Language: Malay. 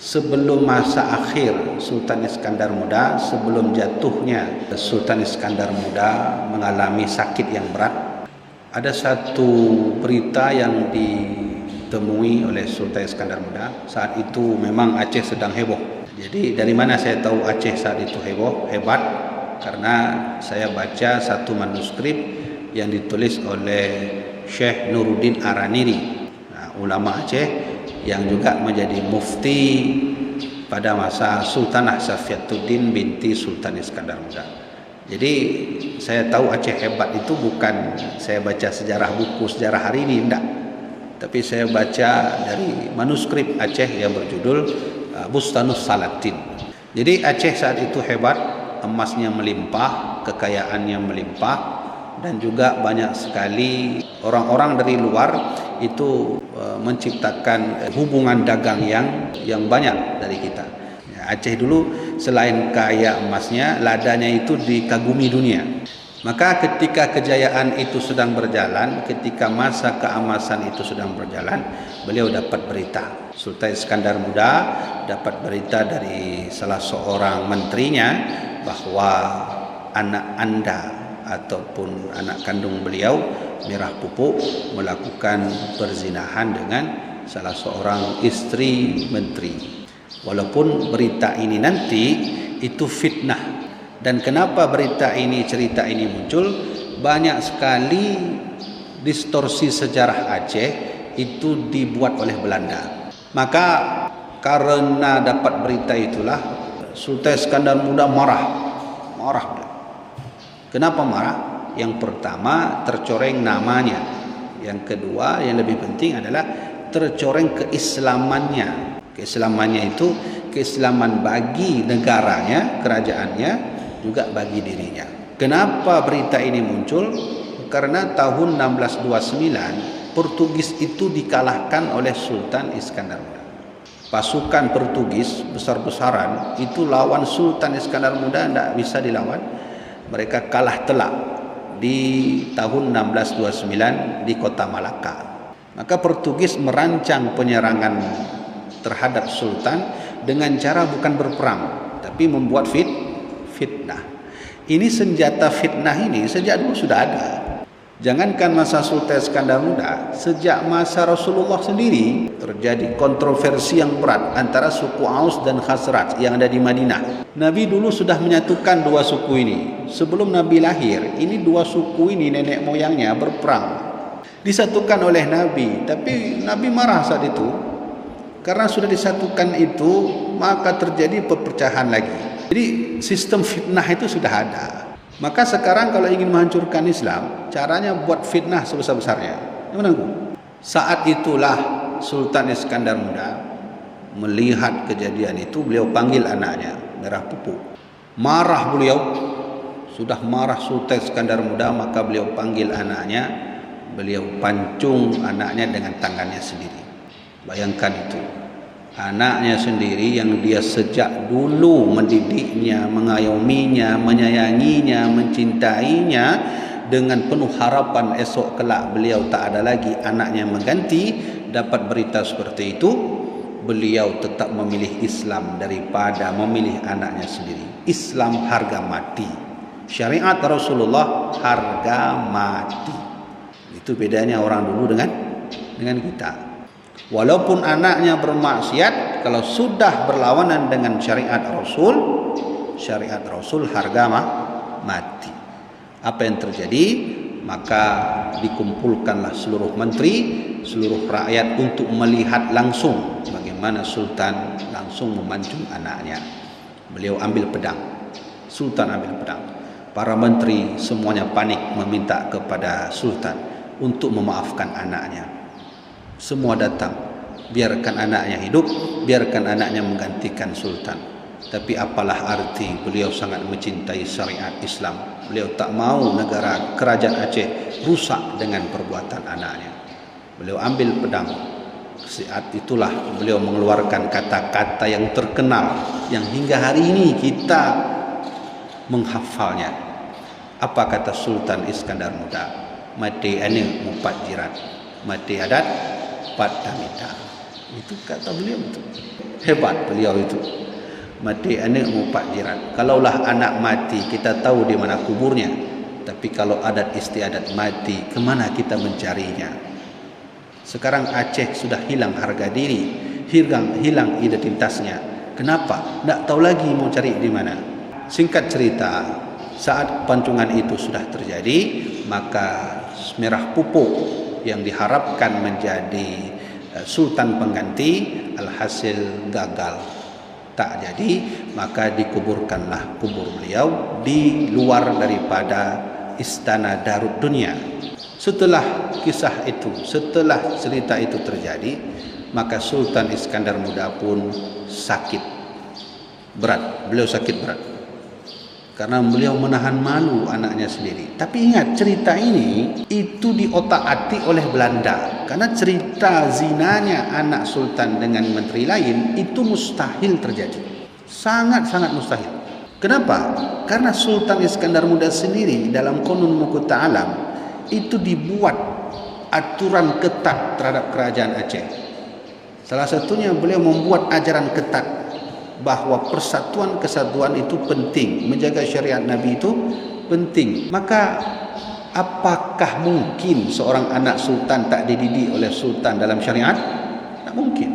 sebelum masa akhir Sultan Iskandar Muda, sebelum jatuhnya Sultan Iskandar Muda mengalami sakit yang berat, ada satu berita yang ditemui oleh Sultan Iskandar Muda. Saat itu memang Aceh sedang heboh. Jadi dari mana saya tahu Aceh saat itu heboh? Hebat, karena saya baca satu manuskrip yang ditulis oleh Syekh Nuruddin Araniri, ulama Aceh yang juga menjadi mufti pada masa Sultanah Safiatuddin binti Sultan Iskandar Muda. Jadi saya tahu Aceh hebat itu bukan saya baca sejarah buku sejarah hari ini, tidak. Tapi saya baca dari manuskrip Aceh yang berjudul Bustanus Salatin. Jadi Aceh saat itu hebat, emasnya melimpah, kekayaannya melimpah, dan juga banyak sekali orang-orang dari luar itu menciptakan hubungan dagang yang banyak dari kita. Aceh dulu selain kaya emasnya, ladanya itu dikagumi dunia. Maka ketika kejayaan itu sedang berjalan, ketika masa keemasan itu sedang berjalan, beliau dapat berita. Sultan Iskandar Muda dapat berita dari salah seorang menterinya bahwa anak anda ataupun anak kandung beliau, Mirah Pupuk, melakukan perzinahan dengan salah seorang istri menteri. Walaupun berita ini nanti itu fitnah. Dan kenapa berita ini, cerita ini muncul? Banyak sekali distorsi sejarah Aceh itu dibuat oleh Belanda. Maka karena dapat berita itulah Sultan Iskandar Muda marah. Kenapa marah? Yang pertama, tercoreng namanya. Yang kedua, yang lebih penting adalah tercoreng keislamannya. Keislamannya itu keislaman bagi negaranya, kerajaannya, juga bagi dirinya. Kenapa berita ini muncul? Karena tahun 1629 Portugis itu dikalahkan oleh Sultan Iskandar Muda. Pasukan Portugis besar-besaran itu lawan Sultan Iskandar Muda, tidak bisa dilawan. Mereka kalah telak di tahun 1629 di kota Malaka. Maka Portugis merancang penyerangan terhadap Sultan dengan cara bukan berperang, tapi membuat fitnah. Ini senjata fitnah ini sejak dulu sudah ada. Jangankan masa Sultan Iskandar Muda, sejak masa Rasulullah sendiri terjadi kontroversi yang berat antara suku Aus dan Khazraj yang ada di Madinah. Nabi dulu sudah menyatukan dua suku ini. Sebelum Nabi lahir, ini dua suku ini nenek moyangnya berperang. Disatukan oleh Nabi, tapi Nabi marah saat itu. Karena sudah disatukan itu, maka terjadi perpecahan lagi. Jadi sistem fitnah itu sudah ada. Maka sekarang kalau ingin menghancurkan Islam, caranya buat fitnah sebesar-besarnya. Saat itulah Sultan Iskandar Muda melihat kejadian itu, beliau panggil anaknya, Mirah Pupuk. Marah beliau, sudah marah Sultan Iskandar Muda, maka beliau panggil anaknya, beliau pancung anaknya dengan tangannya sendiri. Bayangkan itu. Anaknya sendiri yang dia sejak dulu mendidiknya, mengayominya, menyayanginya, mencintainya, dengan penuh harapan esok kelak beliau tak ada lagi anaknya mengganti, dapat berita seperti itu, beliau tetap memilih Islam daripada memilih anaknya sendiri. Islam harga mati. Syariat Rasulullah harga mati. Itu bedanya orang dulu dengan kita. Walaupun anaknya bermaksiat, kalau sudah berlawanan dengan syariat Rasul harga mati. Apa yang terjadi? Maka dikumpulkanlah seluruh menteri, seluruh rakyat untuk melihat langsung bagaimana Sultan langsung memancung anaknya. Beliau ambil pedang. Sultan ambil pedang. Para menteri semuanya panik meminta kepada Sultan untuk memaafkan anaknya. Semua datang, biarkan anaknya hidup, biarkan anaknya menggantikan Sultan. Tapi apalah arti beliau sangat mencintai syariat Islam. Beliau tak mau negara kerajaan Aceh rusak dengan perbuatan anaknya. Beliau ambil pedang. Saat itulah beliau mengeluarkan kata-kata yang terkenal, yang hingga hari ini kita menghafalnya. Apa kata Sultan Iskandar Muda? Mati ane mupat jirat, mati adat Padamita. Itu kata beliau betul. Hebat beliau itu. Mati anak mu pak jiran. Kalaulah anak mati, kita tahu di mana kuburnya. Tapi kalau adat istiadat mati, kemana kita mencarinya? Sekarang Aceh sudah hilang harga diri, hilang identitasnya. Kenapa? Tak tahu lagi mau cari di mana. Singkat cerita, saat pancungan itu sudah terjadi, maka Merah Pupuk yang diharapkan menjadi sultan pengganti alhasil gagal, tak jadi. Maka dikuburkanlah kubur beliau di luar daripada istana Darud Dunia. Setelah kisah itu, setelah cerita itu terjadi, maka Sultan Iskandar Muda pun sakit berat. Beliau sakit berat karena beliau menahan malu anaknya sendiri. Tapi ingat, cerita ini itu diotak-atik oleh Belanda, karena cerita zinanya anak sultan dengan menteri lain itu mustahil terjadi, sangat-sangat mustahil. Kenapa? Karena Sultan Iskandar Muda sendiri dalam Qanun Muqta Alam itu dibuat aturan ketat terhadap kerajaan Aceh. Salah satunya beliau membuat ajaran ketat bahawa persatuan kesatuan itu penting, menjaga syariat Nabi itu penting. Maka apakah mungkin seorang anak sultan tak dididik oleh sultan dalam syariat? Tak mungkin.